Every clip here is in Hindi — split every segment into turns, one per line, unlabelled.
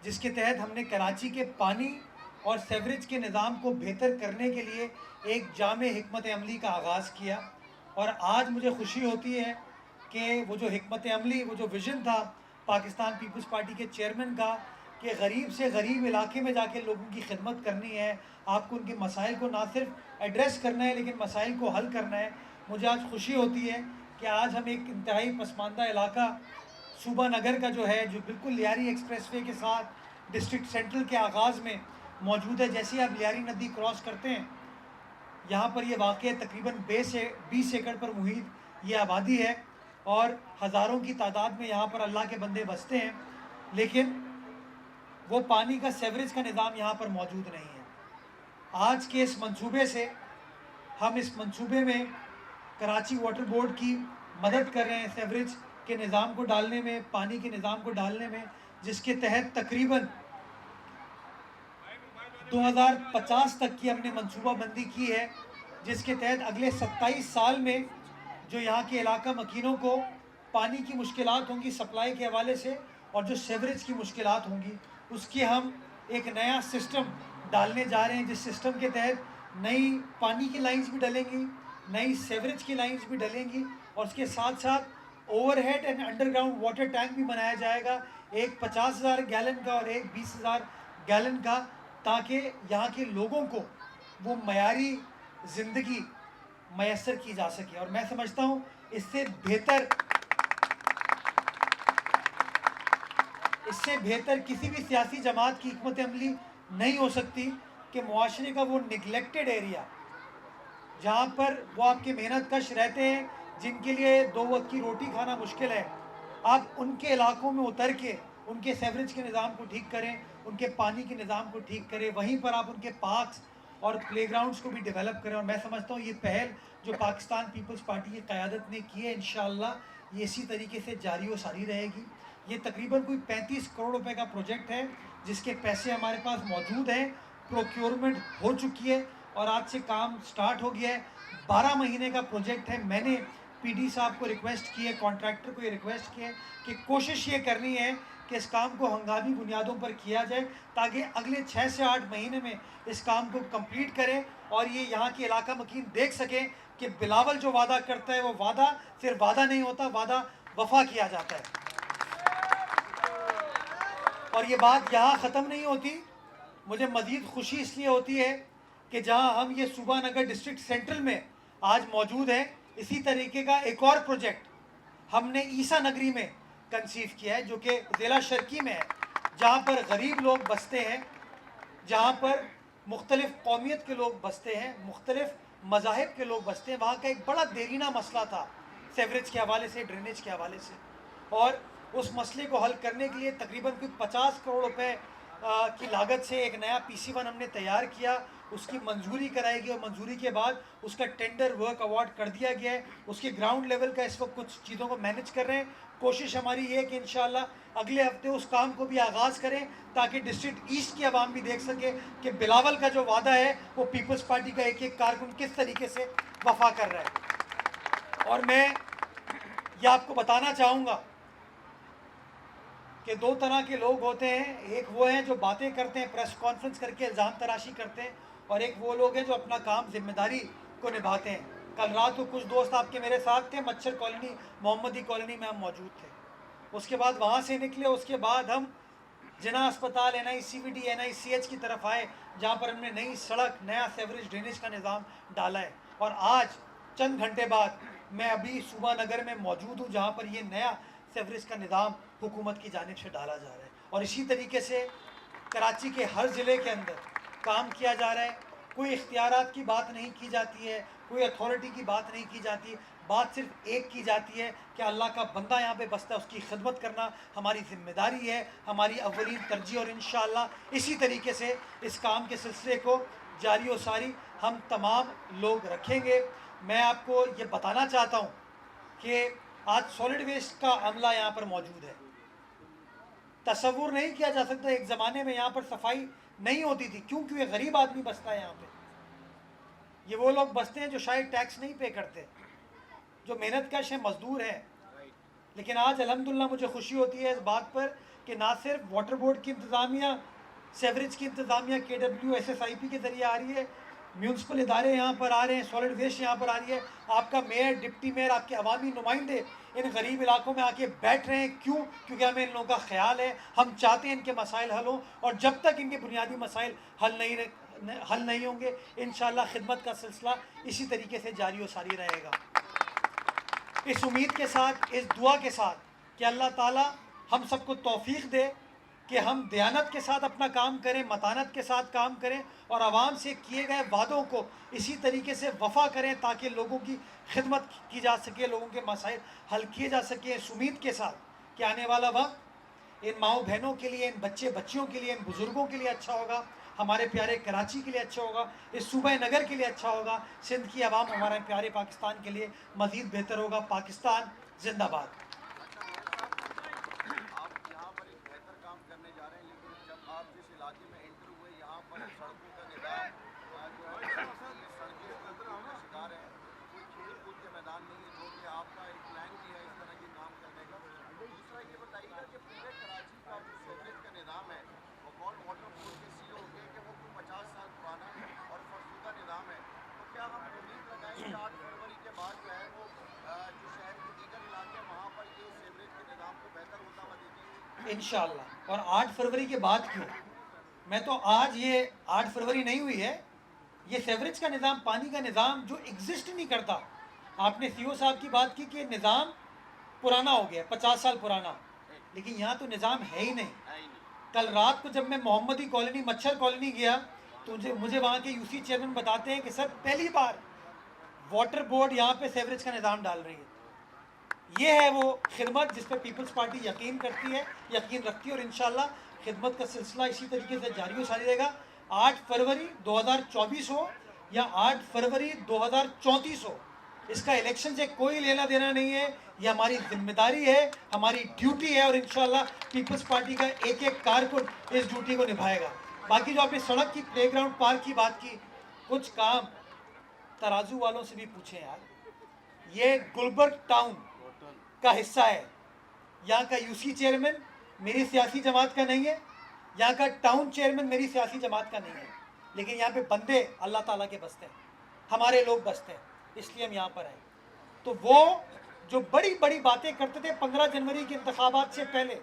जिसके तहत हमने कराची के पानी और सेवरेज के निज़ाम को बेहतर करने के लिए एक जामे हिकमत अमली का आगाज़ किया। और आज मुझे खुशी होती है कि वो जो हिकमत अमली, वो जो विज़न था पाकिस्तान पीपल्स पार्टी के चेयरमैन का कि गरीब से गरीब इलाके में जाके लोगों की खिदमत करनी है, आपको उनके मसाइल को ना सिर्फ एड्रेस करना है लेकिन मसाइल को हल करना है। मुझे आज खुशी होती है कि आज हम एक इंतहाई पसमानदा इलाका सूबा नगर का जो है, जो बिल्कुल लियारी एक्सप्रेसवे के साथ डिस्ट्रिक्ट सेंट्रल के आगाज़ में मौजूद है। जैसे आप लियारी नदी क्रॉस करते हैं, यहाँ पर ये वाक़ तकरीबन 20 एकड़ पर मुहित ये आबादी है और हज़ारों की तादाद में यहाँ पर अल्लाह के बंदे बसते हैं, लेकिन वो पानी का सेवरेज का निज़ाम यहाँ पर मौजूद नहीं है। आज के इस मंसूबे से हम इस मंसूबे में कराची वाटर बोर्ड की मदद कर रहे हैं सेवरेज के निज़ाम को डालने में, पानी के निज़ाम को डालने में, जिसके तहत तकरीबन 2050 तक की हमने मनसूबाबंदी की है, जिसके तहत अगले 27 साल में जो यहाँ के इलाका मकीनों को पानी की मुश्किलात होंगी सप्लाई के हवाले से और जो सेवरेज की मुश्किलात होंगी, उसकी हम एक नया सिस्टम डालने जा रहे हैं, जिस सिस्टम के तहत नई पानी की लाइंस भी डलेंगी, नई सेवरेज की लाइंस भी डलेंगी और उसके साथ साथ overhead and underground water tank भी बनाया जाएगा, एक 50,000 गैलन का और एक 20,000 गैलन का, ताकि यहाँ के लोगों को वो मयारी ज़िंदगी मैसर की जा सके। और मैं समझता हूँ इससे बेहतर किसी भी सियासी जमात की हिकमत अमली नहीं हो सकती कि मुआशरे का वो निगलेक्टेड एरिया, जहाँ पर वो आपके मेहनत कश रहते हैं, जिनके लिए 2 वक्त की रोटी खाना मुश्किल है, आप उनके इलाकों में उतर के उनके सेवरेज के निज़ाम को ठीक करें, उनके पानी के निज़ाम को ठीक करें, वहीं पर आप उनके पार्क्स और प्लेग्राउंड्स को भी डेवलप करें। और मैं समझता हूँ ये पहल जो पाकिस्तान पीपल्स पार्टी की क़यादत ने की है, इंशाअल्लाह ये इसी तरीके से जारी व सारी रहेगी। ये तकरीबन कोई 35 करोड़ रुपए का प्रोजेक्ट है, जिसके पैसे हमारे पास मौजूद हैं, प्रोक्योरमेंट हो चुकी है और आज से काम स्टार्ट हो गया है। 12 महीने का प्रोजेक्ट है। मैंने पीडी साहब को रिक्वेस्ट की है, कॉन्ट्रैक्टर को ये रिक्वेस्ट की है कि कोशिश ये करनी है कि इस काम को हंगामी बुनियादों पर किया जाए, ताकि अगले 6 से 8 महीने में इस काम को कंप्लीट करें और ये यहाँ के इलाका मकीन देख सकें कि बिलावल जो वादा करता है वो वादा सिर्फ वादा नहीं होता, वादा वफा किया जाता है। और ये बात यहाँ ख़त्म नहीं होती। मुझे मज़ीद खुशी इसलिए होती है कि जहाँ हम ये सूबा नगर डिस्ट्रिक्ट सेंट्रल में आज मौजूद हैं, इसी तरीके का एक और प्रोजेक्ट हमने ईसा नगरी में कंसीव किया है, जो कि ज़िला शर्की में है, जहाँ पर गरीब लोग बसते हैं, जहाँ पर मुख्तलिफ़ कौमियत के लोग बसते हैं, मुख्तलिफ़ मज़ाहिब के लोग बसते हैं। वहाँ का एक बड़ा देरीना मसला था सेवरेज के हवाले से, ड्रेनेज के हवाले से, और उस मसले को हल करने के लिए तकरीबन कोई 50 करोड़ रुपए की लागत से एक नया PC1 हमने तैयार किया, उसकी मंजूरी कराई गई और मंजूरी के बाद उसका टेंडर वर्क अवार्ड कर दिया गया है। उसके ग्राउंड लेवल का इस वक्त कुछ चीज़ों को मैनेज कर रहे हैं। कोशिश हमारी ये है कि इंशाअल्लाह अगले हफ्ते उस काम को भी आगाज़ करें, ताकि डिस्ट्रिक्ट ईस्ट की आवाम भी देख सके कि बिलावल का जो वादा है वो पीपल्स पार्टी का एक एक कारकुन किस तरीके से वफा कर रहा है। और मैं ये आपको बताना चाहूँगा कि 2 तरह के लोग होते हैं। एक वो हैं जो बातें करते हैं, प्रेस कॉन्फ्रेंस करके इल्ज़ाम तराशी करते हैं, और एक वो लोग हैं जो अपना काम जिम्मेदारी को निभाते हैं। कल रात को कुछ दोस्त आपके मेरे साथ थे, मच्छर कॉलोनी, मोहम्मदी कॉलोनी में हम मौजूद थे। उसके बाद वहाँ से निकले, उसके बाद हम जिना अस्पताल, NICVD, NICH की तरफ आए, जहाँ पर हमने नई सड़क, नया सेवरेज ड्रेनेज का निज़ाम डाला है। और आज चंद घंटे बाद मैं अभी सूबा नगर में मौजूद हूँ, जहाँ पर ये नया सेवरेज का निज़ाम हुकूमत की जानिब से डाला जा रहा है। और इसी तरीके से कराची के हर ज़िले के अंदर काम किया जा रहा है। कोई इख्तियारात की बात नहीं की जाती है, कोई अथॉरिटी की बात नहीं की जाती, बात सिर्फ एक की जाती है कि अल्लाह का बंदा यहाँ पे बसता है, उसकी खिदमत करना हमारी ज़िम्मेदारी है, हमारी अव्वलीन तरजीह। और इंशाअल्लाह इसी तरीके से इस काम के सिलसिले को जारी व सारी हम तमाम लोग रखेंगे। मैं आपको ये बताना चाहता हूँ कि आज सॉलिड वेस्ट का अमला यहाँ पर मौजूद है। तसव्वुर नहीं किया जा सकता, एक ज़माने में यहाँ पर सफाई नहीं होती थी। क्योंकि ये गरीब आदमी बसता है यहाँ पे, ये वो लोग बसते हैं जो शायद टैक्स नहीं पे करते, जो मेहनत कश है, मजदूर है, लेकिन आज अल्हम्दुलिल्लाह मुझे खुशी होती है इस बात पर कि ना सिर्फ वाटर बोर्ड की इंतज़ामिया, सेवरेज की इंतज़ामिया KWSSIP के ज़रिए आ रही है, म्यूनसिपल इदारे यहाँ पर आ रहे हैं, सॉलिड वेस्ट यहाँ पर आ रही है, आपका मेयर, डिप्टी मेयर, आपके अवामी नुमाइंदे इन गरीब इलाकों में आके बैठ रहे हैं। क्यों? क्योंकि हमें इन लोगों का ख्याल है, हम चाहते हैं इनके मसाइल हल हों, और जब तक इनके बुनियादी मसाइल हल नहीं होंगे, इंशाअल्लाह खिदमत का सिलसिला इसी तरीके से जारी व सारी रहेगा। इस उम्मीद के साथ, इस दुआ के साथ कि अल्लाह ताला हम सबको तौफीक दे कि हम दयानत के साथ अपना काम करें, मतानत के साथ काम करें, और आवाम से किए गए वादों को इसी तरीके से वफ़ा करें ताकि लोगों की खिदमत की जा सके, लोगों के मसाइल हल किए जा सके। इस उम्मीद के साथ कि आने वाला वक्त इन माओ बहनों के लिए, इन बच्चे बच्चियों के लिए, इन बुज़ुर्गों के लिए अच्छा होगा, हमारे प्यारे कराची के लिए अच्छा होगा, इस सूबा नगर के लिए अच्छा होगा, सिंध की आवाम, हमारे प्यारे पाकिस्तान के लिए मज़ीद बेहतर होगा। पाकिस्तान जिंदाबाद। इंशाअल्लाह। और 8 फरवरी के बाद क्यों? मैं तो आज, ये 8 फरवरी नहीं हुई है, ये सेवरेज का निज़ाम, पानी का निज़ाम जो एग्जिस्ट नहीं करता। आपने CO साहब की बात की कि निज़ाम पुराना हो गया, 50 साल पुराना, लेकिन यहाँ तो निज़ाम है ही नहीं। कल रात को जब मैं मोहम्मदी कॉलोनी, मच्छर कॉलोनी गया, तो मुझे वहाँ के UC चेयरमैन बताते हैं कि सर पहली बार वाटर बोर्ड यहाँ पे सेवरेज का निज़ाम डाल रही है। ये है वो खिदमत जिस पर पीपल्स पार्टी यकीन करती है, यकीन रखती है, और इंशाल्लाह खिदमत का सिलसिला इसी तरीके से जारी व सारी रहेगा। 8 फरवरी 2024 हो या 8 फरवरी 2034 हो, इसका इलेक्शन से कोई लेना देना नहीं है। ये हमारी जिम्मेदारी है, हमारी ड्यूटी है, और इंशाल्लाह पीपल्स पार्टी का एक एक कारकुन इस ड्यूटी को निभाएगा। बाकी जो आपने सड़क की, प्लेग्राउंड, पार्क की बात की, कुछ काम तराजू वालों से भी पूछें यार। ये गुलबर्ग टाउन का हिस्सा है, यहाँ का UC चेयरमैन मेरी सियासी जमात का नहीं है, यहाँ का टाउन चेयरमैन मेरी सियासी जमात का नहीं है, लेकिन यहाँ पे बंदे अल्लाह ताला के बसते हैं, हमारे लोग बसते हैं, इसलिए हम यहाँ पर आए। तो वो जो बड़ी बड़ी बातें करते थे 15 जनवरी के इंतखाबात से पहले,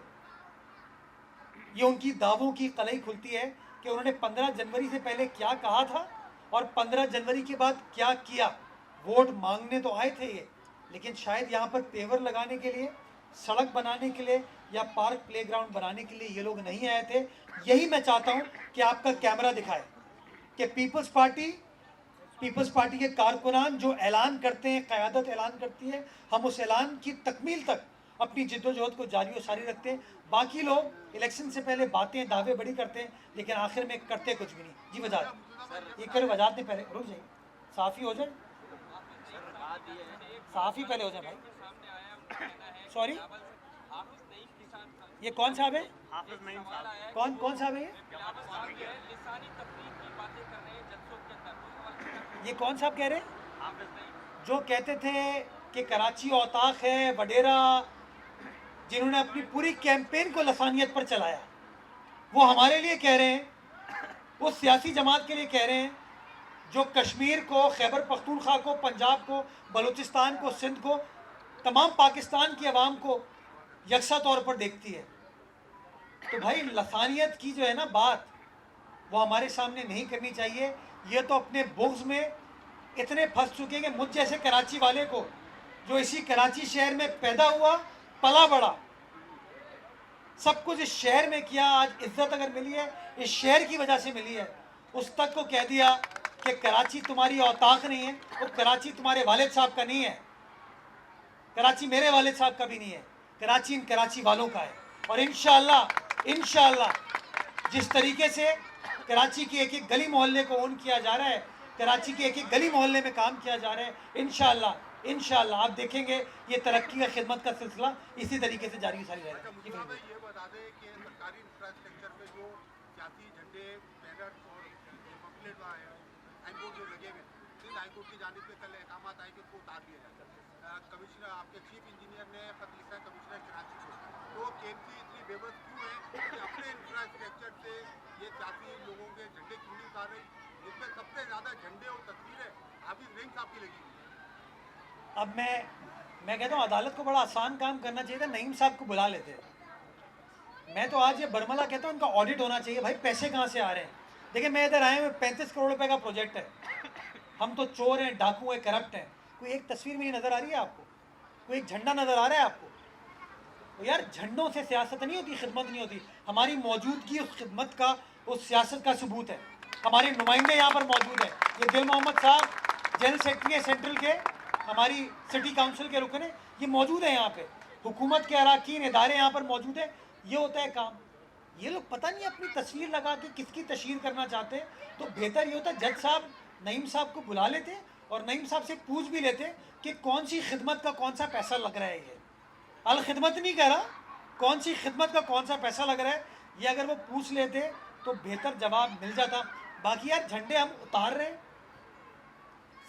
ये उनकी दावों की कलई खुलती है कि उन्होंने 15 जनवरी से पहले क्या कहा था और 15 जनवरी के बाद क्या किया। वोट मांगने तो आए थे ये, लेकिन शायद यहाँ पर पेवर लगाने के लिए, सड़क बनाने के लिए या पार्क प्लेग्राउंड बनाने के लिए ये लोग नहीं आए थे। यही मैं चाहता हूँ कि आपका कैमरा दिखाए कि पीपल्स पार्टी के कारकुनान जो ऐलान करते हैं, क़यादत ऐलान करती है, हम उस ऐलान की तकमील तक अपनी जिद्दोजहद को जारी व सारी रखते हैं। बाकी लोग इलेक्शन से पहले बातें, दावे बड़ी करते हैं, लेकिन आखिर में करते कुछ भी नहीं। जी वजात, ये करो, वजात ने पहले रुक जाइए, साफ़ी हो जाए, साफ़ी पहले हो जाए भाई। सॉरी, ये कौन साहब है? कौन साहब है ये कौन साहब कह रहे हैं? जो कहते थे कि कराची औताक है, वडेरा, जिन्होंने अपनी पूरी कैंपेन को लसानियत पर चलाया, वो हमारे लिए कह रहे हैं, वो सियासी जमात के लिए कह रहे हैं जो कश्मीर को, खैबर पख्तूनख्वा को, पंजाब को, बलूचिस्तान को, सिंध को, तमाम पाकिस्तान की आवाम को यकसा तौर पर देखती है। तो भाई लसानियत की जो है ना बात, वो हमारे सामने नहीं करनी चाहिए। ये तो अपने बुग़्ज़ में इतने फंस चुके हैं कि मुझ जैसे कराची वाले को, जो इसी कराची शहर में पैदा हुआ, पला बड़ा, सब कुछ इस शहर में किया, आज इज्जत अगर मिली है इस शहर की वजह से मिली है, उस तक को कह दिया कि कराची तुम्हारी औताक नहीं है, वो कराची तुम्हारे वालिद साहब का नहीं है, कराची मेरे वालिद साहब का भी नहीं है, कराची इन कराची वालों का है। और इंशाअल्लाह जिस तरीके से कराची की एक एक गली मोहल्ले को ओन किया जा रहा है, कराची के एक एक गली मोहल्ले में काम किया जा रहा है, इंशाअल्लाह आप देखेंगे ये तरक्की का, खिदमत का सिलसिला इसी तरीके से जारी सारी रहेगा।
ये बता दें कि सरकारी इंफ्रास्ट्रक्चर पे जो सियासी झंडे, बैनर और पम्फलेट जो लगे हुए, सिंध हाईकोर्ट की जानिब से कल अहकामात आए कि उसको उतार दिया जाए। कमिश्नर आपके चीफ इंजीनियर ने खत लिखा है कमिश्नर कराची को, तो केएमसी इतनी बेबस क्यों है कि अपने इंफ्रास्ट्रक्चर से ये सियासी लोगों के झंडे क्यों नहीं उतार रही, जिसमें सबसे ज़्यादा झंडे और तस्वीरें हाफिज रईम साहब की लगी हुई है।
अब मैं कहता हूँ अदालत को बड़ा आसान काम करना चाहिए था, नईम साहब को बुला लेते। मैं तो आज ये बरमला कहता हूँ इनका ऑडिट होना चाहिए। भाई पैसे कहाँ से आ रहे हैं? देखिए मैं इधर आए हुए 35 करोड़ रुपए का प्रोजेक्ट है, हम तो चोर हैं, डाकू हैं, करप्ट हैं। कोई एक तस्वीर में ही नज़र आ रही है आपको? कोई एक झंडा नज़र आ रहा है आपको? तो यार झंडों से सियासत नहीं होती, खिदमत नहीं होती। हमारी मौजूदगी उस खिदमत का, उस सियासत का सबूत है। हमारे नुमाइंदे यहाँ पर मौजूद हैं। ये दिल मोहम्मद साहब जनरल सेक्रेटरी है सेंट्रल के, हमारी सिटी काउंसिल के रुकन है, ये मौजूद है यहाँ पे। हुकूमत के अराकीन इदारे यहाँ पर मौजूद है। ये होता है काम। ये लोग पता नहीं अपनी तस्वीर लगा के किसकी तशहीर करना चाहते हैं। तो बेहतर ये होता जज साहब नईम साहब को बुला लेते और नईम साहब से पूछ भी लेते कि कौन सी खिदमत का कौन सा पैसा लग रहा है। ये अल खिदमत नहीं कह रहा, कौन सी खिदमत का कौन सा पैसा लग रहा है, ये अगर वो पूछ लेते तो बेहतर जवाब मिल जाता। बाकी यार झंडे हम उतार रहे हैं,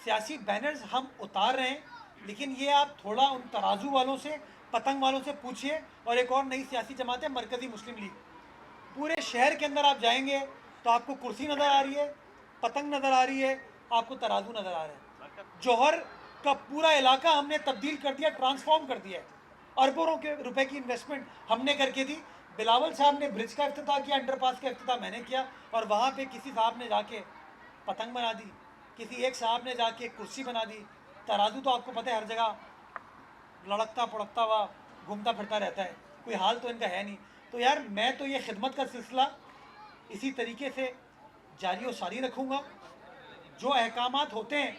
सियासी बैनर्स हम उतार रहे हैं, लेकिन ये आप थोड़ा उन तराजू वालों से, पतंग वालों से पूछिए। और एक और नई सियासी जमात है मरकज़ी मुस्लिम लीग। पूरे शहर के अंदर आप जाएंगे तो आपको कुर्सी नज़र आ रही है, पतंग नज़र आ रही है, आपको तराजू नज़र आ रहा है। जौहर का पूरा इलाका हमने तब्दील कर दिया, ट्रांसफॉर्म कर दिया है। अरबों के रुपए की इन्वेस्टमेंट हमने करके दी। बिलावल साहब ने ब्रिज का इफ्तिताह किया, अंडरपास का इफ्तिताह मैंने किया, और वहाँ पे किसी साहब ने जाके पतंग बना दी, किसी एक साहब ने जाके कुर्सी बना दी। तराजू तो आपको पता है हर जगह लड़कता पड़कता हुआ घूमता फिरता रहता है, कोई हाल तो इनका है नहीं। तो यार मैं तो ये खिदमत का सिलसिला इसी तरीके से जारी और सारी रखूँगा। जो अहकामात होते हैं,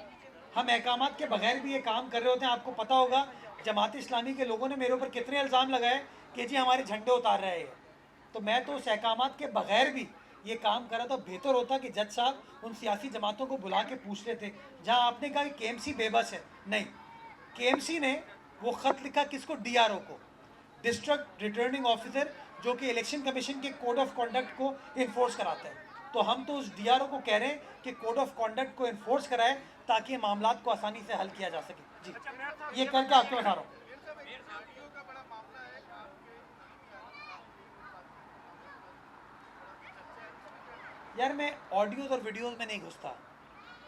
हम अहकामात के बगैर भी ये काम कर रहे होते हैं। आपको पता होगा जमात इस्लामी के लोगों ने मेरे ऊपर कितने इल्ज़ाम लगाए कि जी हमारे झंडे उतार रहे हैं। तो मैं तो उस अहकामात के बगैर भी ये काम करा, तो बेहतर होता कि जज साहब उन सियासी जमातों को बुला के पूछ लेते। जहाँ आपने कहा कि केएमसी बेबस है, नहीं, केएमसी ने वो ख़त लिखा किसको? डीआरओ को, डिस्ट्रिक्ट रिटर्निंग ऑफिसर, जो कि इलेक्शन कमीशन के कोड ऑफ कॉन्डक्ट को इन्फोर्स कराता है। तो हम तो उस डीआरओ को कह रहे हैं कि कोड ऑफ कॉन्डक्ट को इन्फोर्स कराए ताकि मामला को आसानी से हल किया जा सके। जी, ये करके आपको बता रहा हूँ। यार मैं ऑडियोज़ और वीडियोज़ में नहीं घुसता,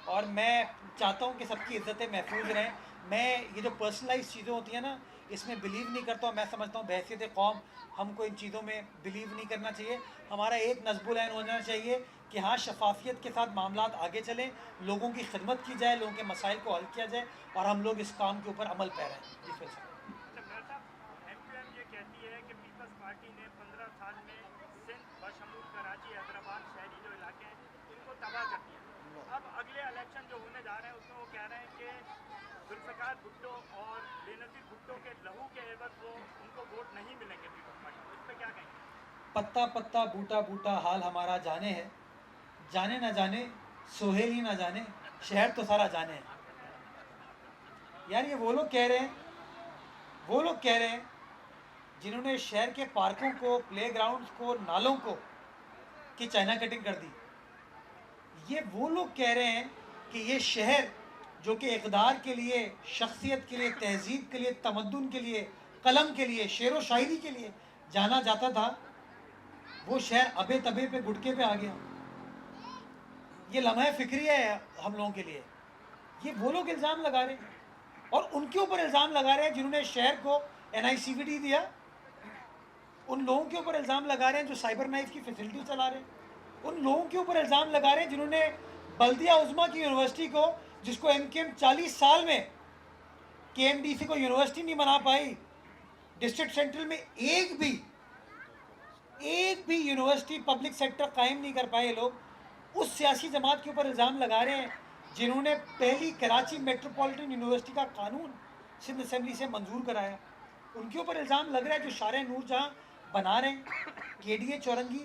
और मैं चाहता हूँ कि सबकी इज्जतें महफूज रहें। मैं ये जो पर्सनलाइज चीज़ें होती हैं ना, इसमें बिलीव नहीं करता हूँ। मैं समझता हूँ बहसीत कौम हमको इन चीज़ों में बिलीव नहीं करना चाहिए। हमारा एक नज़्बुल ऐन होना चाहिए कि हाँ, शफाफियत के साथ मामलात आगे चलें, लोगों की खिदमत की जाए, लोगों के मसाइल को हल किया जाए, और हम लोग इस काम के ऊपर अमल पैरा हैं। इस वजह से
एमक्यूएम ये कहती है कि पीपल्स पार्टी ने 15 साल में सिंध, बशमूल कराची, हैदराबाद शहरी जो इलाके हैं इनको तबाह कर दिया। अब अगले इलेक्शन जो होने जा रहे हैं उसमें वो कह रहे हैं कि जुल्फ़िकार भुट्टो और बेनज़ीर भुट्टो के लहू के एवज वो उनको वोट नहीं मिलेंगे पीपल्स पार्टी को। इस पर क्या कहेंगे?
पत्ता पत्ता बूटा बूटा हाल हमारा जाने है, जाने ना जाने सोहेल ही ना जाने, शहर तो सारा जाने है। यार ये वो लोग कह रहे हैं, वो लोग कह रहे हैं जिन्होंने शहर के पार्कों को, प्लेग्राउंड्स को, नालों को की चाइना कटिंग कर दी। ये वो लोग कह रहे हैं कि ये शहर जो कि इक़्तिदार के लिए, शख्सियत के लिए, तहजीब के लिए, तमद्दुन के लिए, कलम के लिए, शेर व शायरी के लिए जाना जाता था, वो शहर अबे तबे पे गुटके पे आ गया। ये लम्हा फ़िक्री है हम लोगों के लिए। ये वो लोग इल्ज़ाम लगा रहे हैं, और उनके ऊपर इल्ज़ाम लगा रहे हैं जिन्होंने शहर को NICVT दिया। उन लोगों के ऊपर इल्ज़ाम लगा रहे हैं जो साइबर नाइफ की फैसिलिटी चला रहे हैं। उन लोगों के ऊपर इल्ज़ाम लगा रहे हैं जिन्होंने बल्दिया उज़्मा की यूनिवर्सिटी को, जिसको MKM 40 साल में KMDC को यूनिवर्सिटी नहीं बना पाई, डिस्ट्रिक्ट सेंट्रल में एक भी यूनिवर्सिटी पब्लिक सेक्टर कायम नहीं कर पाए लोग, उस सियासी जमात के ऊपर इल्ज़ाम लगा रहे हैं जिन्होंने पहली कराची मेट्रोपॉलिटन यूनिवर्सिटी का कानून सिंध असेंबली से मंजूर कराया। उनके ऊपर इल्ज़ाम लग रहा है जो शारे नूर जहाँ बना रहे हैं, KDA चौरंगी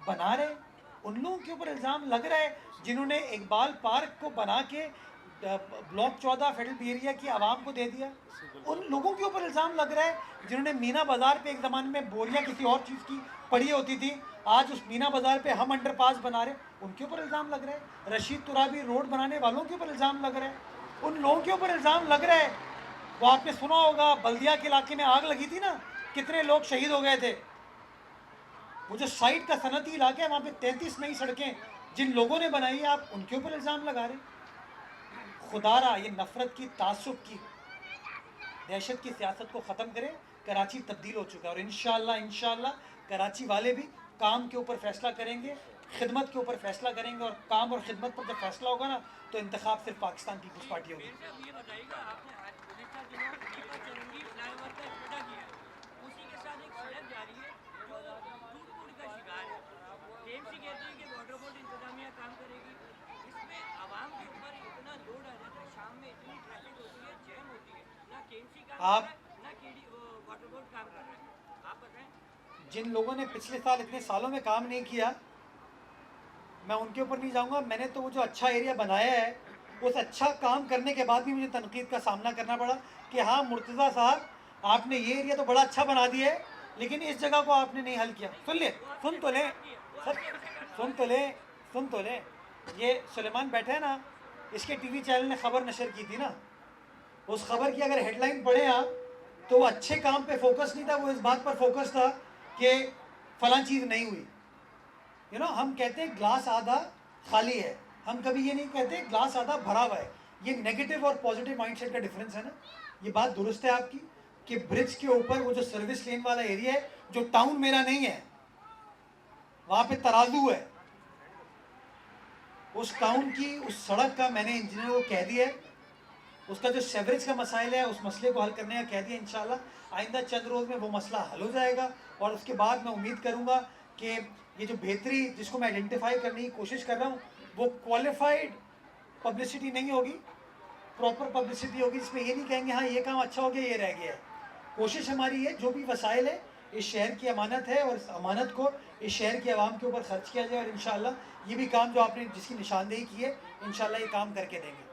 बना रहे हैं, उन लोगों के ऊपर इल्ज़ाम लग रहा है जिन्होंने इकबाल पार्क को बना के ब्लॉक 14 फेडरल बी एरिया की आवाम को दे दिया। उन लोगों के ऊपर इल्ज़ाम लग रहा है जिन्होंने मीना बाज़ार पे एक ज़माने में बोरियां किसी और चीज़ की पड़ी होती थी, आज उस मीना बाज़ार पे हम अंडरपास बना रहे, उनके ऊपर इल्ज़ाम लग रहा है। रशीद तुराबी रोड बनाने वालों के ऊपर इल्ज़ाम लग रहा है, उन लोगों के ऊपर इल्ज़ाम लग रहा है। वो आपने सुना होगा बल्दिया के इलाके में आग लगी थी ना, कितने लोग शहीद हो गए थे। वो जो साइड का सनती इलाका है वहाँ पे 33 नई सड़कें जिन लोगों ने बनाई है, आप उनके ऊपर इल्ज़ाम लगा रहे हैं। खुदारा ये नफरत की, तासुब की, दहशत की सियासत को ख़त्म करें। कराची तब्दील हो चुका है और इंशाअल्लाह कराची वाले भी काम के ऊपर फैसला करेंगे, खिदमत के ऊपर फैसला करेंगे, और काम और खिदमत पर जब फैसला होगा ना तो इंतखाब सिर्फ पाकिस्तान पीपल्स पार्टी होगी।
ये बताइएगा, आपने गुज़िश्ता दिनों दीपा चरंगी फ्लाईओवर का इफ्तिताह किया है, उसी के साथ एक सड़क जा रही है जो टूट का शिकार है। टीएमसी कहती है कि वाटर बोर्ड इंतजामिया काम करेगी, इसमें आवाम के ऊपर इतना लोड आ जाता है, शाम में इतनी ट्रैफिक होती है, जैम होती है, ना टीएमसी काम कर रहा है ना वाटर बोर्ड काम कर रहा है। आप बताएं।
जिन लोगों ने पिछले साल इतने सालों में काम नहीं किया, मैं उनके ऊपर नहीं जाऊंगा। मैंने तो वो जो अच्छा एरिया बनाया है, उस अच्छा काम करने के बाद भी मुझे तनकीद का सामना करना पड़ा कि हाँ मुर्तज़ा साहब, आपने ये एरिया तो बड़ा अच्छा बना दिया है, लेकिन इस जगह को आपने नहीं हल किया। सुन तो ले। ये सुलेमान बैठे हैं ना, इसके टीवी चैनल ने खबर नशर की थी ना, उस खबर की अगर हेडलाइन पढ़े आप तो वो अच्छे काम पे फोकस नहीं था, वो इस बात पर फोकस था कि फलां चीज़ नहीं हुई। हम कहते हैं ग्लास आधा खाली है, हम कभी ये नहीं कहते ग्लास आधा भरा हुआ है। ये नेगेटिव और पॉजिटिव माइंडसेट का डिफरेंस है ना। ये बात दुरुस्त है आपकी कि ब्रिज के ऊपर वो जो सर्विस लेन वाला एरिया है, जो टाउन मेरा नहीं है, वहाँ पे तराजू है, उस टाउन की उस सड़क का मैंने इंजीनियर को कह दिया है, उसका जो सेवरेज का मसाइल है उस मसले को हल करने का कह दिया। इंशाल्लाह आइंदा चंद रोज़ में वो मसला हल हो जाएगा, और उसके बाद मैं उम्मीद करूँगा कि ये जो बेहतरी जिसको मैं आइडेंटिफाई करने की कोशिश कर रहा हूँ, वो क्वालिफाइड पब्लिसिटी नहीं होगी, प्रॉपर पब्लिसिटी होगी, जिसमें ये नहीं कहेंगे हाँ ये काम अच्छा हो गया, ये रह गया है। कोशिश हमारी है जो भी वसाइल है, इस शहर की अमानत है, और इस अमानत को इस शहर की आवाम के ऊपर खर्च किया जाए, और इंशाल्लाह ये भी काम जो आपने जिसकी निशानदेही की है, इंशाल्लाह ये काम करके देंगे।